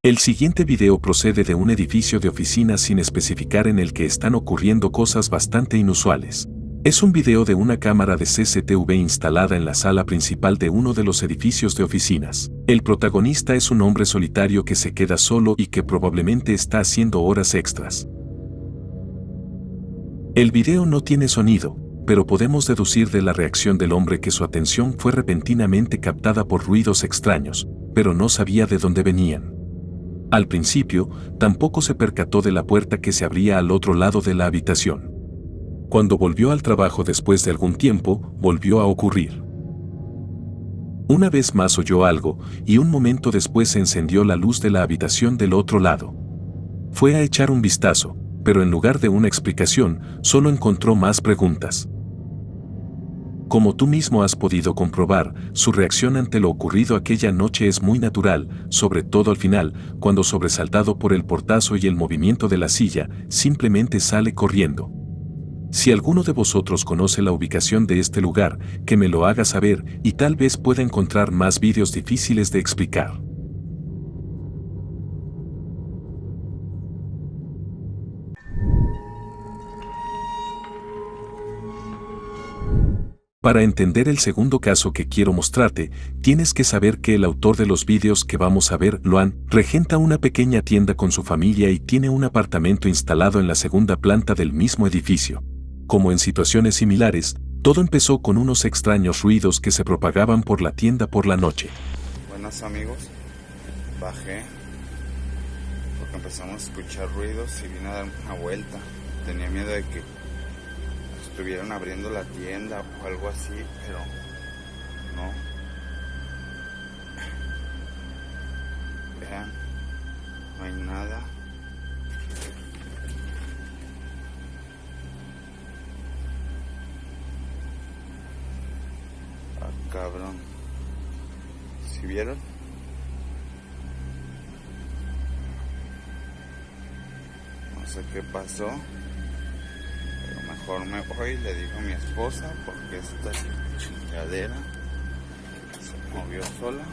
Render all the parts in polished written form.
El siguiente video procede de un edificio de oficinas sin especificar en el que están ocurriendo cosas bastante inusuales. Es un video de una cámara de CCTV instalada en la sala principal de uno de los edificios de oficinas. El protagonista es un hombre solitario que se queda solo y que probablemente está haciendo horas extras. El video no tiene sonido, pero podemos deducir de la reacción del hombre que su atención fue repentinamente captada por ruidos extraños, pero no sabía de dónde venían. Al principio, tampoco se percató de la puerta que se abría al otro lado de la habitación. Cuando volvió al trabajo después de algún tiempo, volvió a ocurrir. Una vez más oyó algo, y un momento después se encendió la luz de la habitación del otro lado. Fue a echar un vistazo, pero en lugar de una explicación, solo encontró más preguntas. Como tú mismo has podido comprobar, su reacción ante lo ocurrido aquella noche es muy natural, sobre todo al final, cuando sobresaltado por el portazo y el movimiento de la silla, simplemente sale corriendo. Si alguno de vosotros conoce la ubicación de este lugar, que me lo haga saber y tal vez pueda encontrar más vídeos difíciles de explicar. Para entender el segundo caso que quiero mostrarte, tienes que saber que el autor de los vídeos que vamos a ver, Luan, regenta una pequeña tienda con su familia y tiene un apartamento instalado en la segunda planta del mismo edificio. Como en situaciones similares, todo empezó con unos extraños ruidos que se propagaban por la tienda por la noche. Buenos amigos, bajé porque empezamos a escuchar ruidos y vine a dar una vuelta. Tenía miedo de que estuvieran abriendo la tienda o algo así, pero no. Vean, no hay nada. Ah, cabrón. ¿Sí vieron? No sé qué pasó. Mejor me voy, le digo a mi esposa, porque esta chingadera se movió sola.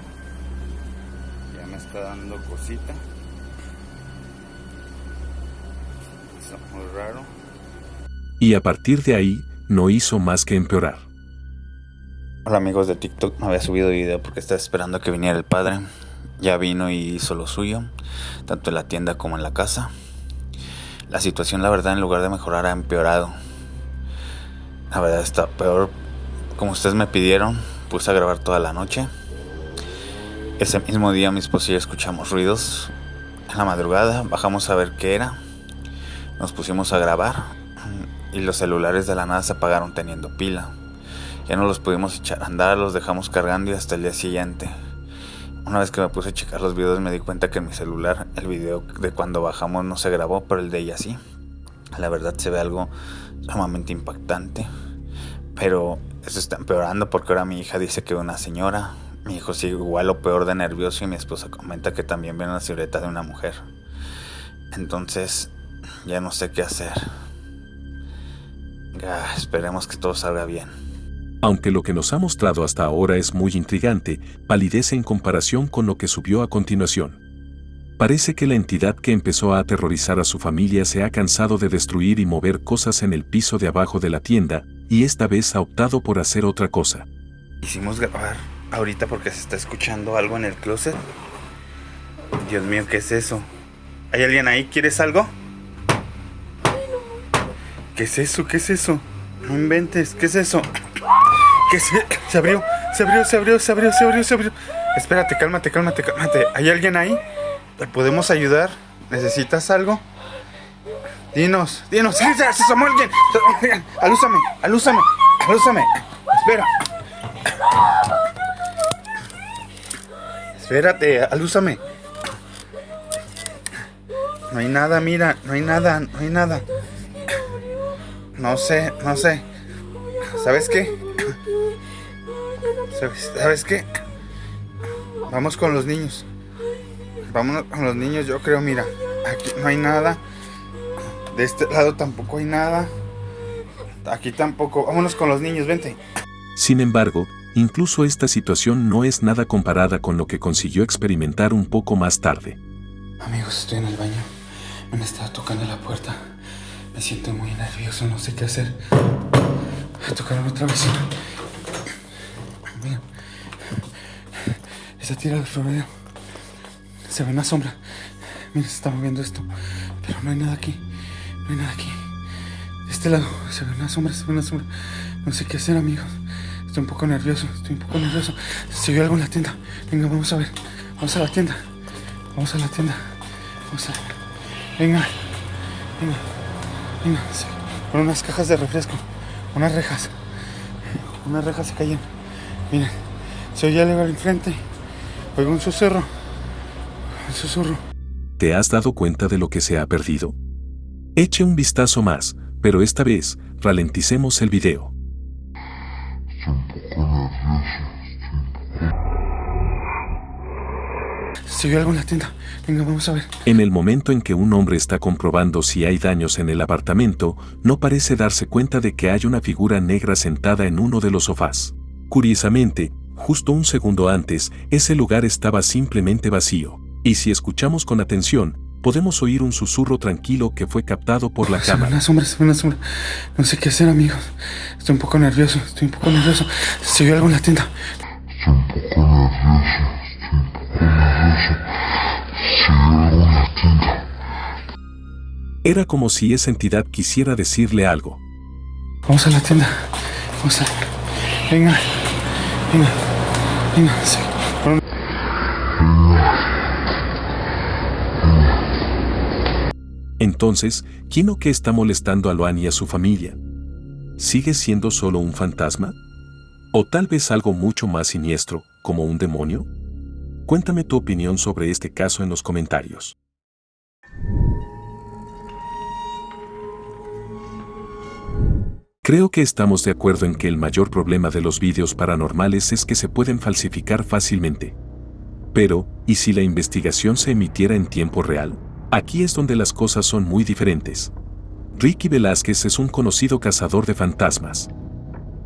Ya me está dando cosita. Está muy raro. Y a partir de ahí, no hizo más que empeorar. Hola amigos de TikTok, no había subido video porque estaba esperando a que viniera el padre. Ya vino y hizo lo suyo, tanto en la tienda como en la casa. La situación, la verdad, en lugar de mejorar, ha empeorado. La verdad está peor. Como ustedes me pidieron, puse a grabar toda la noche. Ese mismo día mi esposo y yo escuchamos ruidos. En la madrugada bajamos a ver qué era. Nos pusimos a grabar y los celulares de la nada se apagaron teniendo pila. Ya no los pudimos echar a andar, los dejamos cargando y hasta el día siguiente. Una vez que me puse a checar los videos me di cuenta que en mi celular el video de cuando bajamos no se grabó, pero el de ella sí. La verdad se ve algo sumamente impactante. Pero eso está empeorando porque ahora mi hija dice que ve una señora. Mi hijo sigue igual o peor de nervioso y mi esposa comenta que también ve una silueta de una mujer. Entonces ya no sé qué hacer. Esperemos que todo salga bien. Aunque lo que nos ha mostrado hasta ahora es muy intrigante, palidece en comparación con lo que subió a continuación. Parece que la entidad que empezó a aterrorizar a su familia se ha cansado de destruir y mover cosas en el piso de abajo de la tienda, y esta vez ha optado por hacer otra cosa. Hicimos grabar ahorita porque se está escuchando algo en el closet. Dios mío, ¿qué es eso? ¿Hay alguien ahí? ¿Quieres algo? ¿Qué es eso? ¿Qué es eso? No inventes, ¿qué es eso? ¿Qué se abrió? Espérate, cálmate. ¿Hay alguien ahí? ¿Te podemos ayudar? ¿Necesitas algo? Dinos. ¡Sí, se asomó alguien! ¡Alúzame! Espera. Espérate, alúzame. No hay nada, mira, no hay nada. No sé. ¿Sabes qué? Vamos con los niños. Vámonos con los niños, yo creo, mira. Aquí no hay nada. De este lado tampoco hay nada. Aquí tampoco. Vámonos con los niños, vente. Sin embargo, incluso esta situación no es nada comparada con lo que consiguió experimentar un poco más tarde. Amigos, estoy en el baño. Me han estado tocando la puerta. Me siento muy nervioso, no sé qué hacer. Tocaron otra vez. Miren. Está tirado el florero. Se ve una sombra. Miren, se está moviendo esto. Pero no hay nada aquí. No hay nada aquí. De este lado se ve una sombra, se ve una sombra. No sé qué hacer, amigos. Estoy un poco nervioso, Se vio algo en la tienda. Venga, vamos a ver. Vamos a la tienda. Vamos a la tienda. Vamos a... Venga. Sí. Con unas cajas de refresco. Unas rejas. Unas rejas se cayeron. Miren. Se oye algo al enfrente. Oigo un susurro. Un susurro. ¿Te has dado cuenta de lo que se ha perdido? Eche un vistazo más, pero esta vez, ralenticemos el video. Se vio algo en la tienda. Venga, vamos a ver. En el momento en que un hombre está comprobando si hay daños en el apartamento, no parece darse cuenta de que hay una figura negra sentada en uno de los sofás. Curiosamente, justo un segundo antes, ese lugar estaba simplemente vacío. Y si escuchamos con atención, podemos oír un susurro tranquilo que fue captado por la cámara. Se ve una sombra. No sé qué hacer, amigos. Estoy un poco nervioso. Se vio algo en la tienda. Estoy un poco nervioso. Se vio algo en la tienda. Era como si esa entidad quisiera decirle algo. Vamos a la tienda. Venga. Sí. Entonces, ¿quién o qué está molestando a Loan y a su familia? ¿Sigue siendo solo un fantasma? ¿O tal vez algo mucho más siniestro, como un demonio? Cuéntame tu opinión sobre este caso en los comentarios. Creo que estamos de acuerdo en que el mayor problema de los vídeos paranormales es que se pueden falsificar fácilmente. Pero, ¿y si la investigación se emitiera en tiempo real? Aquí es donde las cosas son muy diferentes. Ricky Velázquez es un conocido cazador de fantasmas.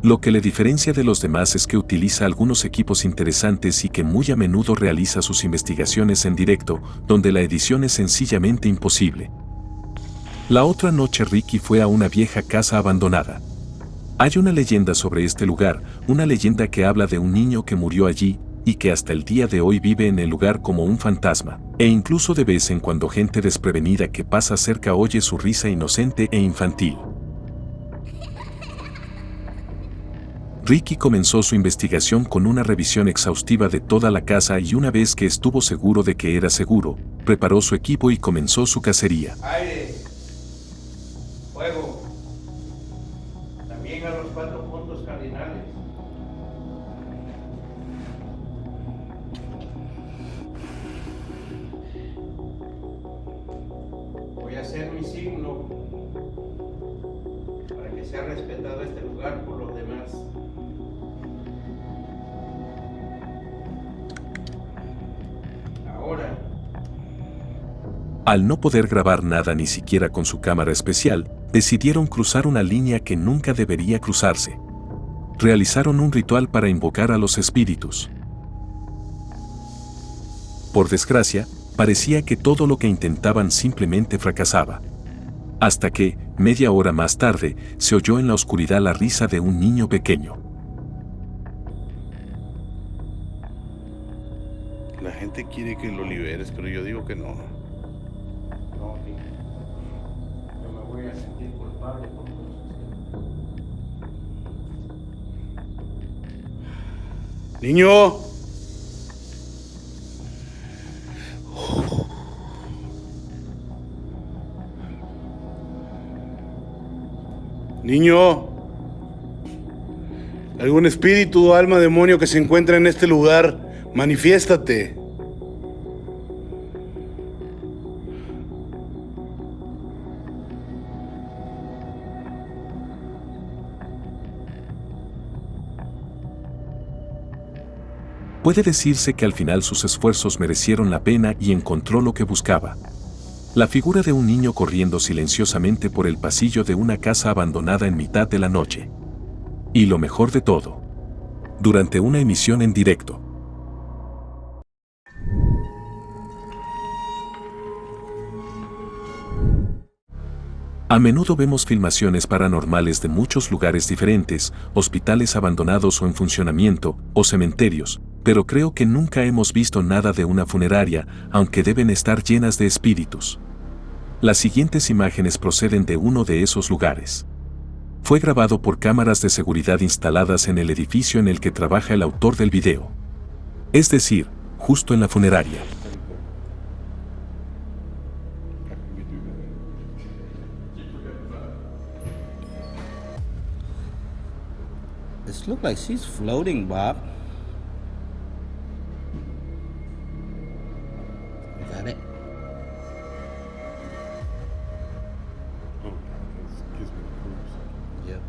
Lo que le diferencia de los demás es que utiliza algunos equipos interesantes y que muy a menudo realiza sus investigaciones en directo, donde la edición es sencillamente imposible. La otra noche Ricky fue a una vieja casa abandonada. Hay una leyenda sobre este lugar, una leyenda que habla de un niño que murió allí y que hasta el día de hoy vive en el lugar como un fantasma, e incluso de vez en cuando gente desprevenida que pasa cerca oye su risa inocente e infantil. Ricky comenzó su investigación con una revisión exhaustiva de toda la casa y una vez que estuvo seguro de que era seguro, preparó su equipo y comenzó su cacería. Aire, fuego, también a los 4 puntos cardinales. Voy a hacer mi signo para que sea respetado este lugar por los demás. Ahora. Al no poder grabar nada ni siquiera con su cámara especial, decidieron cruzar una línea que nunca debería cruzarse. Realizaron un ritual para invocar a los espíritus. Por desgracia, parecía que todo lo que intentaban simplemente fracasaba. Hasta que, media hora más tarde, se oyó en la oscuridad la risa de un niño pequeño. La gente quiere que lo liberes, pero yo digo que no. No, yo me voy a sentir culpable por todo esto. ¡Niño! Niño, algún espíritu o alma demonio que se encuentra en este lugar, manifiéstate. Puede decirse que al final sus esfuerzos merecieron la pena y encontró lo que buscaba. La figura de un niño corriendo silenciosamente por el pasillo de una casa abandonada en mitad de la noche. Y lo mejor de todo, durante una emisión en directo. A menudo vemos filmaciones paranormales de muchos lugares diferentes, hospitales abandonados o en funcionamiento, o cementerios, pero creo que nunca hemos visto nada de una funeraria, aunque deben estar llenas de espíritus. Las siguientes imágenes proceden de uno de esos lugares. Fue grabado por cámaras de seguridad instaladas en el edificio en el que trabaja el autor del video. Es decir, justo en la funeraria. This looks like she's floating, Bob. You got it? Yep.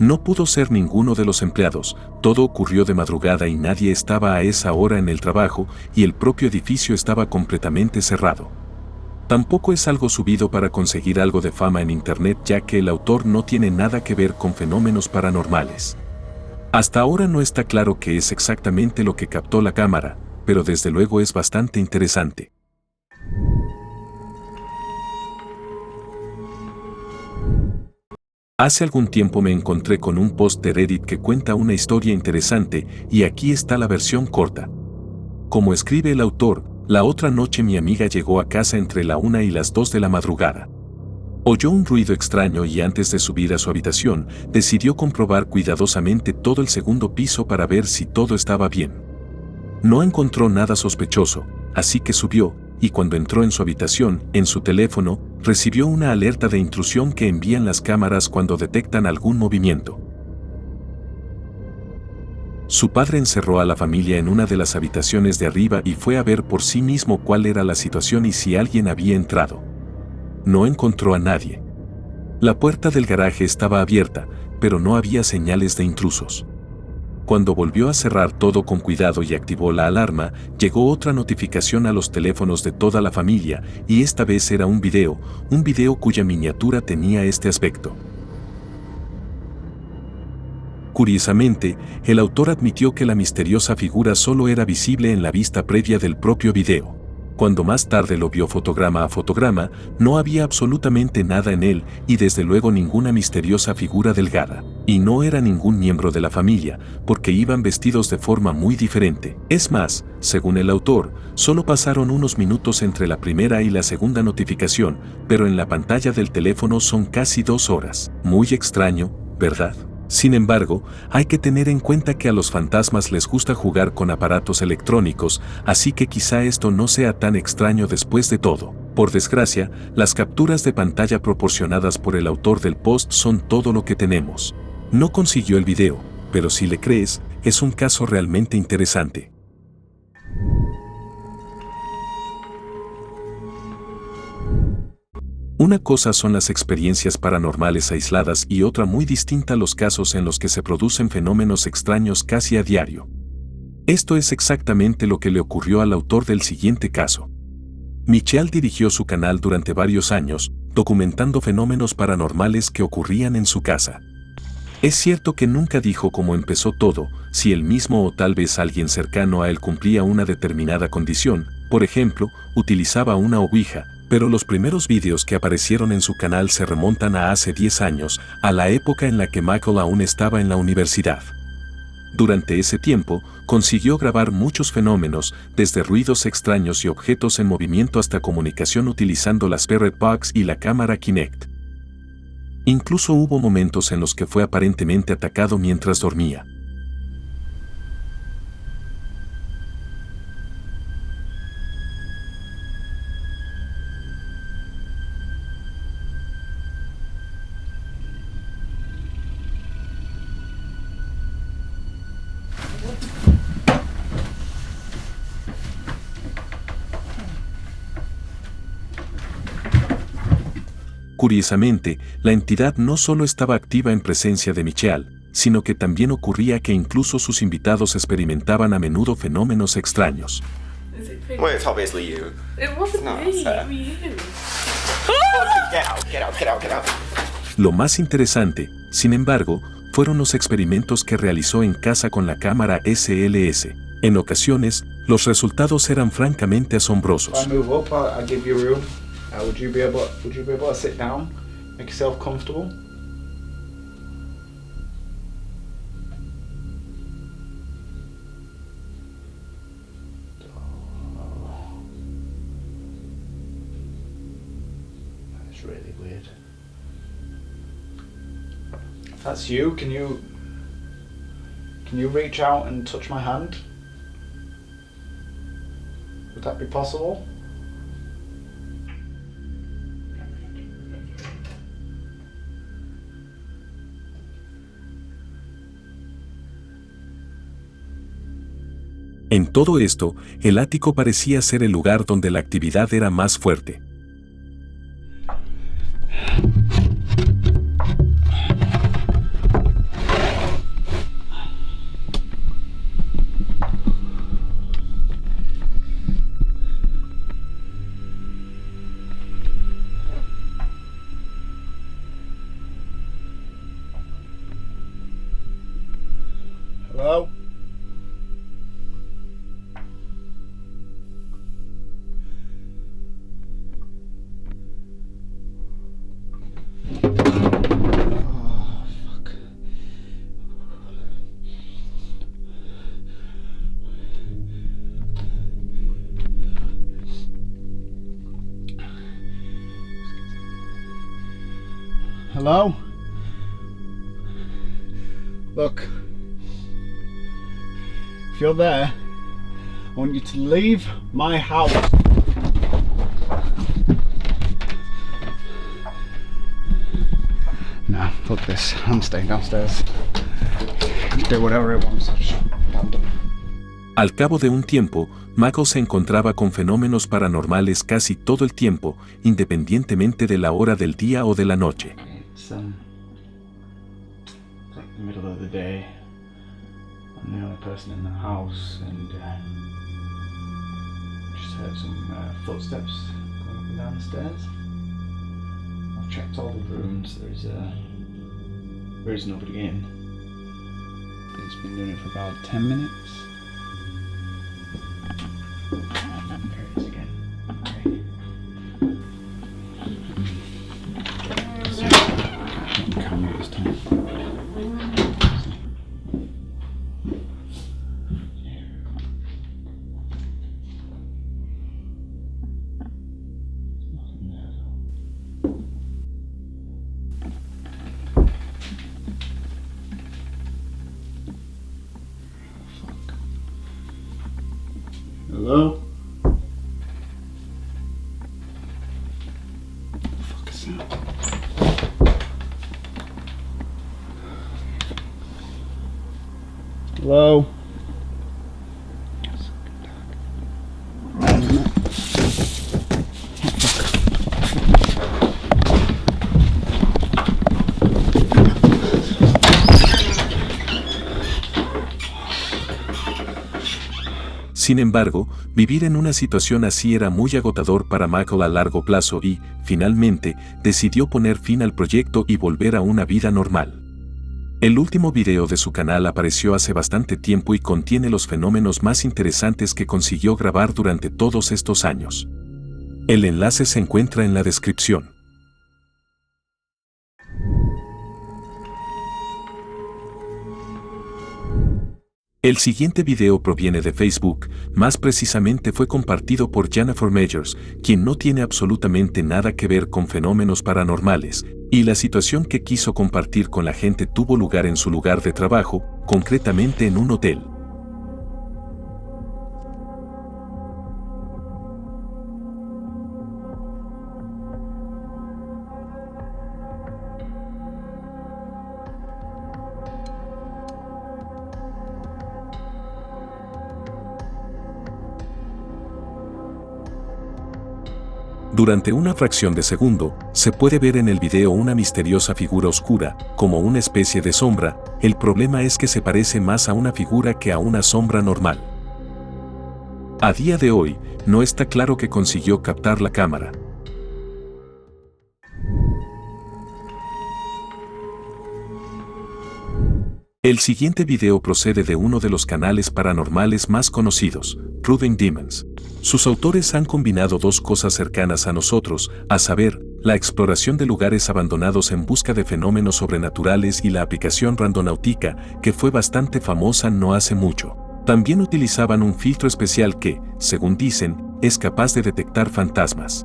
No pudo ser ninguno de los empleados, todo ocurrió de madrugada y nadie estaba a esa hora en el trabajo y el propio edificio estaba completamente cerrado. Tampoco es algo subido para conseguir algo de fama en internet ya que el autor no tiene nada que ver con fenómenos paranormales. Hasta ahora no está claro qué es exactamente lo que captó la cámara, pero desde luego es bastante interesante. Hace algún tiempo me encontré con un post de Reddit que cuenta una historia interesante y aquí está la versión corta. Como escribe el autor, la otra noche mi amiga llegó a casa entre la 1 y las 2 de la madrugada. Oyó un ruido extraño y antes de subir a su habitación, decidió comprobar cuidadosamente todo el segundo piso para ver si todo estaba bien. No encontró nada sospechoso, así que subió, y cuando entró en su habitación, en su teléfono, recibió una alerta de intrusión que envían las cámaras cuando detectan algún movimiento. Su padre encerró a la familia en una de las habitaciones de arriba y fue a ver por sí mismo cuál era la situación y si alguien había entrado. No encontró a nadie. La puerta del garaje estaba abierta, pero no había señales de intrusos. Cuando volvió a cerrar todo con cuidado y activó la alarma, llegó otra notificación a los teléfonos de toda la familia, y esta vez era un video cuya miniatura tenía este aspecto. Curiosamente, el autor admitió que la misteriosa figura solo era visible en la vista previa del propio video. Cuando más tarde lo vio fotograma a fotograma, no había absolutamente nada en él y desde luego ninguna misteriosa figura delgada. Y no era ningún miembro de la familia, porque iban vestidos de forma muy diferente. Es más, según el autor, solo pasaron unos minutos entre la primera y la segunda notificación, pero en la pantalla del teléfono son casi 2 horas. Muy extraño, ¿verdad? Sin embargo, hay que tener en cuenta que a los fantasmas les gusta jugar con aparatos electrónicos, así que quizá esto no sea tan extraño después de todo. Por desgracia, las capturas de pantalla proporcionadas por el autor del post son todo lo que tenemos. No consiguió el video, pero si le crees, es un caso realmente interesante. Una cosa son las experiencias paranormales aisladas y otra muy distinta los casos en los que se producen fenómenos extraños casi a diario. Esto es exactamente lo que le ocurrió al autor del siguiente caso. Michelle dirigió su canal durante varios años, documentando fenómenos paranormales que ocurrían en su casa. Es cierto que nunca dijo cómo empezó todo, si él mismo o tal vez alguien cercano a él cumplía una determinada condición, por ejemplo, utilizaba una ouija, pero los primeros vídeos que aparecieron en su canal se remontan a hace 10 años, a la época en la que Michael aún estaba en la universidad. Durante ese tiempo, consiguió grabar muchos fenómenos, desde ruidos extraños y objetos en movimiento hasta comunicación utilizando la Spirit Box y la cámara Kinect. Incluso hubo momentos en los que fue aparentemente atacado mientras dormía. Curiosamente, la entidad no solo estaba activa en presencia de Michelle, sino que también ocurría que incluso sus invitados experimentaban a menudo fenómenos extraños. Well, it's obviously you. It wasn't No, me, it's her. it was you. Get out, get out, get out, get out. Lo más interesante, sin embargo, fueron los experimentos que realizó en casa con la cámara SLS. En ocasiones, los resultados eran francamente asombrosos. If I move up, I'll give you room. Would you be able to sit down? Make yourself comfortable? That's really weird. If that's you, can you reach out and touch my hand? Would that be possible? En todo esto, el ático parecía ser el lugar donde la actividad era más fuerte. Hello? Oh, fuck. Hello? Look. If you're there, I want you to leave my house. Nah, fuck this. I'm staying downstairs. Do whatever it wants. Al cabo de un tiempo, Michael se encontraba con fenómenos paranormales casi todo el tiempo, independientemente de la hora del día o de la noche. It's like the middle of the day. I'm the only person in the house, and just heard some footsteps going up and down the stairs. I've checked all the rooms. There is nobody in. It's been doing it for about 10 minutes. There it is again. Okay. Let's see. I can camera this time. Hello? What the fuck is that? Hello? Sin embargo, vivir en una situación así era muy agotador para Michael a largo plazo y, finalmente, decidió poner fin al proyecto y volver a una vida normal. El último video de su canal apareció hace bastante tiempo y contiene los fenómenos más interesantes que consiguió grabar durante todos estos años. El enlace se encuentra en la descripción. El siguiente video proviene de Facebook, más precisamente fue compartido por Jennifer Majors, quien no tiene absolutamente nada que ver con fenómenos paranormales, y la situación que quiso compartir con la gente tuvo lugar en su lugar de trabajo, concretamente en un hotel. Durante una fracción de segundo, se puede ver en el video una misteriosa figura oscura, como una especie de sombra. El problema es que se parece más a una figura que a una sombra normal. A día de hoy, no está claro qué consiguió captar la cámara. El siguiente video procede de uno de los canales paranormales más conocidos, Proving Demons. Sus autores han combinado dos cosas cercanas a nosotros, a saber, la exploración de lugares abandonados en busca de fenómenos sobrenaturales y la aplicación Randonautica, que fue bastante famosa no hace mucho. También utilizaban un filtro especial que, según dicen, es capaz de detectar fantasmas.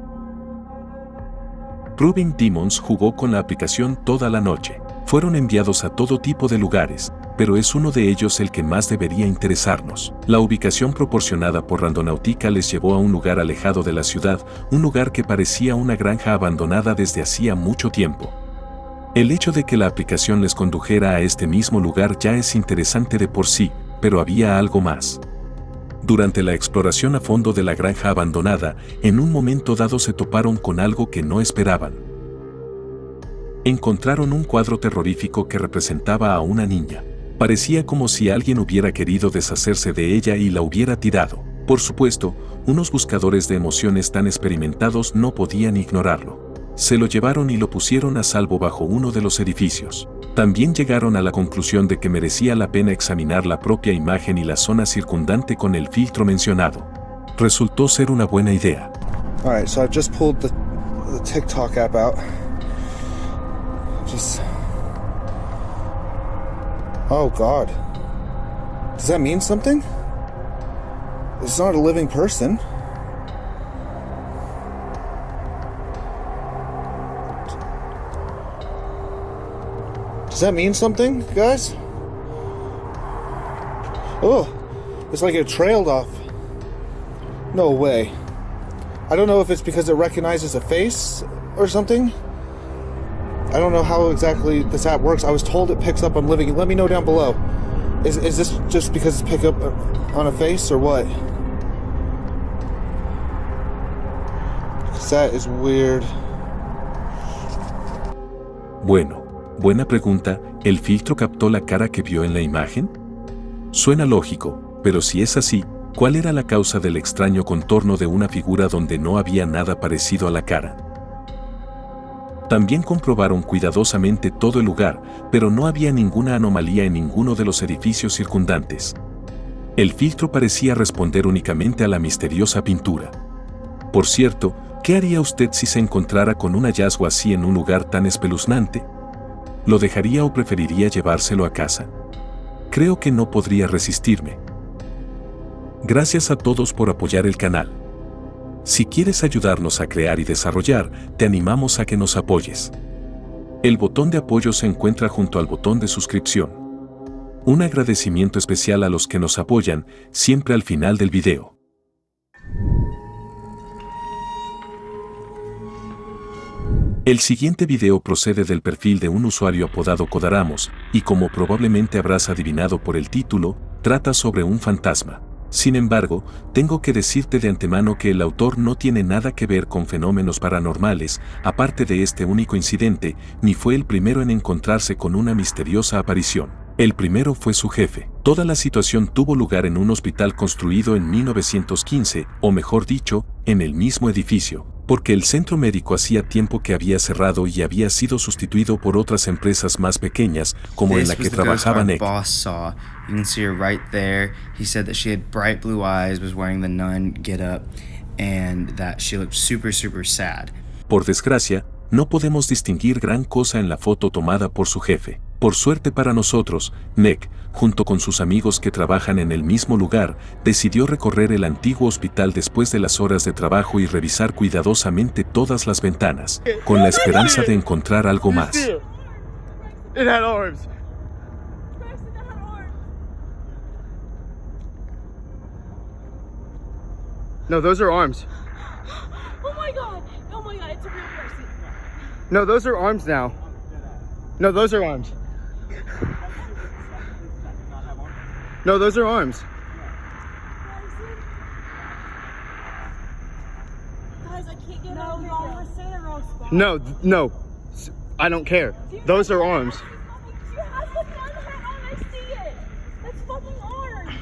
Proving Demons jugó con la aplicación toda la noche. Fueron enviados a todo tipo de lugares, pero es uno de ellos el que más debería interesarnos. La ubicación proporcionada por Randonautica les llevó a un lugar alejado de la ciudad, un lugar que parecía una granja abandonada desde hacía mucho tiempo. El hecho de que la aplicación les condujera a este mismo lugar ya es interesante de por sí, pero había algo más. Durante la exploración a fondo de la granja abandonada, en un momento dado se toparon con algo que no esperaban. Encontraron un cuadro terrorífico que representaba a una niña. Parecía como si alguien hubiera querido deshacerse de ella y la hubiera tirado. Por supuesto, unos buscadores de emociones tan experimentados no podían ignorarlo. Se lo llevaron y lo pusieron a salvo bajo uno de los edificios. También llegaron a la conclusión de que merecía la pena examinar la propia imagen y la zona circundante con el filtro mencionado. Resultó ser una buena idea. Alright, so I've just pulled the TikTok app out. Oh God. Does that mean something? It's not a living person. Does that mean something, guys? Oh, it's like it trailed off. No way. I don't know if it's because it recognizes a face or something. I don't know how exactly this app works. I was told it picks up on living. Let me know down below. Is this just because it's pick up on a face or what? That is weird. Bueno, buena pregunta. ¿El filtro captó la cara que vio en la imagen? Suena lógico, pero si es así, ¿cuál era la causa del extraño contorno de una figura donde no había nada parecido a la cara? También comprobaron cuidadosamente todo el lugar, pero no había ninguna anomalía en ninguno de los edificios circundantes. El filtro parecía responder únicamente a la misteriosa pintura. Por cierto, ¿qué haría usted si se encontrara con un hallazgo así en un lugar tan espeluznante? ¿Lo dejaría o preferiría llevárselo a casa? Creo que no podría resistirme. Gracias a todos por apoyar el canal. Si quieres ayudarnos a crear y desarrollar, te animamos a que nos apoyes. El botón de apoyo se encuentra junto al botón de suscripción. Un agradecimiento especial a los que nos apoyan, siempre al final del video. El siguiente video procede del perfil de un usuario apodado Kodaramos, y como probablemente habrás adivinado por el título, trata sobre un fantasma. Sin embargo, tengo que decirte de antemano que el autor no tiene nada que ver con fenómenos paranormales, aparte de este único incidente, ni fue el primero en encontrarse con una misteriosa aparición. El primero fue su jefe. Toda la situación tuvo lugar en un hospital construido en 1915, o mejor dicho, en el mismo edificio, porque el centro médico hacía tiempo que había cerrado y había sido sustituido por otras empresas más pequeñas, como en la que trabajaba Nick. You can see her right there. He said that she had bright blue eyes, was wearing the nun get-up, and that she looked super, super sad. Por desgracia, no podemos distinguir gran cosa en la foto tomada por su jefe. Por suerte para nosotros, Nick, junto con sus amigos que trabajan en el mismo lugar, decidió recorrer el antiguo hospital después de las horas de trabajo y revisar cuidadosamente todas las ventanas, con la esperanza de encontrar algo más. It had arms. No, those are arms. Oh my god, it's a real person. No, those are arms now. No, those are arms. No, those are arms. Guys, I can't get no, y'all are saying the wrong spot. No, I don't care. Those are arms. You have the gun hat on, I see it. That's fucking arms.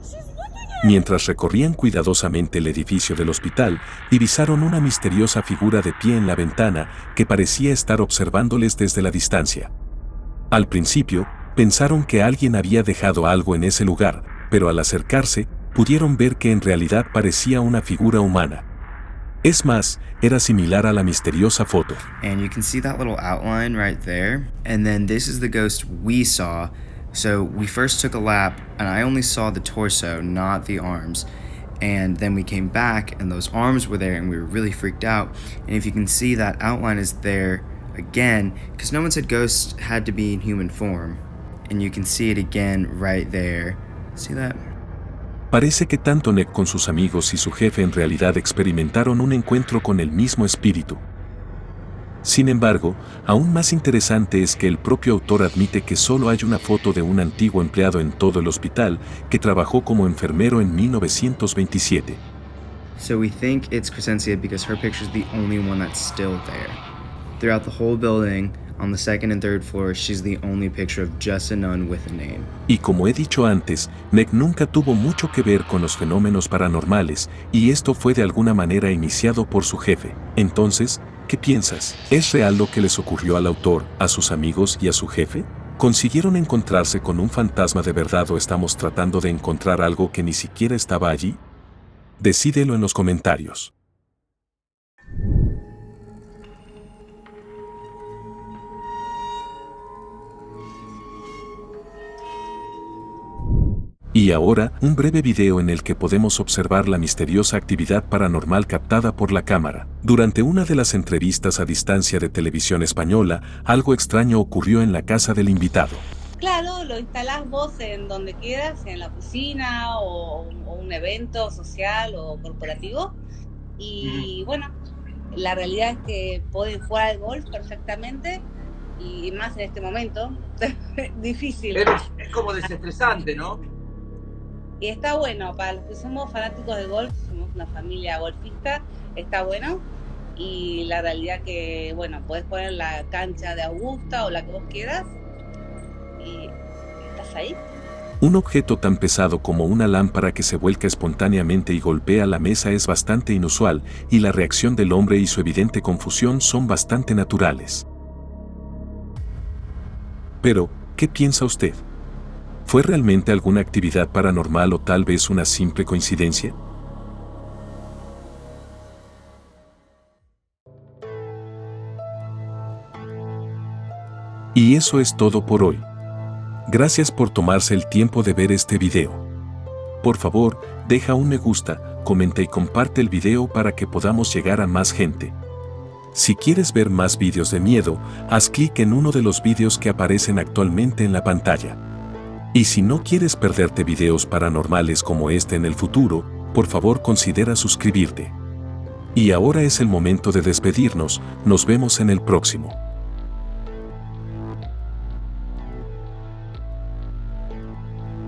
She's looking at it. Mientras recorrían cuidadosamente el edificio del hospital, divisaron una misteriosa figura de pie en la ventana que parecía estar observándoles desde la distancia. Al principio, Pensaron que alguien había dejado algo en ese lugar, pero al acercarse, pudieron ver que en realidad parecía una figura humana. Es más, era similar a la misteriosa foto. And you can see that little outline right there. And then this is the ghost we saw. So we first took a lap and I only saw the torso, not the arms. And then we came back and those arms were there and we were really freaked out. And if you can see, that outline is there again, because no one said ghosts had to be in human form. And you can see it again right there. See that? Parece que tanto Nick con sus amigos y su jefe en realidad experimentaron un encuentro con el mismo espíritu. Sin embargo, aún más interesante es que el propio autor admite que solo hay una foto de un antiguo empleado en todo el hospital que trabajó como enfermero en 1927. So we think it's Crescencia because her picture's the only one that's still there. Throughout the whole building, on the second and third floor, she's the only picture of just a nun with a name. Y como he dicho antes, Nick nunca tuvo mucho que ver con los fenómenos paranormales, y esto fue de alguna manera iniciado por su jefe. Entonces, ¿qué piensas? ¿Es real lo que les ocurrió al autor, a sus amigos y a su jefe? ¿Consiguieron encontrarse con un fantasma de verdad o estamos tratando de encontrar algo que ni siquiera estaba allí? Decídelo en los comentarios. Y ahora, un breve video en el que podemos observar la misteriosa actividad paranormal captada por la cámara. Durante una de las entrevistas a distancia de Televisión Española, algo extraño ocurrió en la casa del invitado. Claro, lo instalás vos en donde quieras, en la cocina o un evento social o corporativo. Y bueno, la realidad es que podés jugar al golf perfectamente y más en este momento. Difícil. Pero es como desestresante, ¿no? Y está bueno, para los que somos fanáticos de golf, somos una familia golfista, está bueno. Y la realidad que, bueno, podés poner la cancha de Augusta o la que vos quieras y estás ahí. Un objeto tan pesado como una lámpara que se vuelca espontáneamente y golpea la mesa es bastante inusual, y la reacción del hombre y su evidente confusión son bastante naturales. Pero, ¿qué piensa usted? ¿Fue realmente alguna actividad paranormal o tal vez una simple coincidencia? Y eso es todo por hoy. Gracias por tomarse el tiempo de ver este video. Por favor, deja un me gusta, comenta y comparte el video para que podamos llegar a más gente. Si quieres ver más vídeos de miedo, haz clic en uno de los vídeos que aparecen actualmente en la pantalla. Y si no quieres perderte videos paranormales como este en el futuro, por favor considera suscribirte. Y ahora es el momento de despedirnos, nos vemos en el próximo.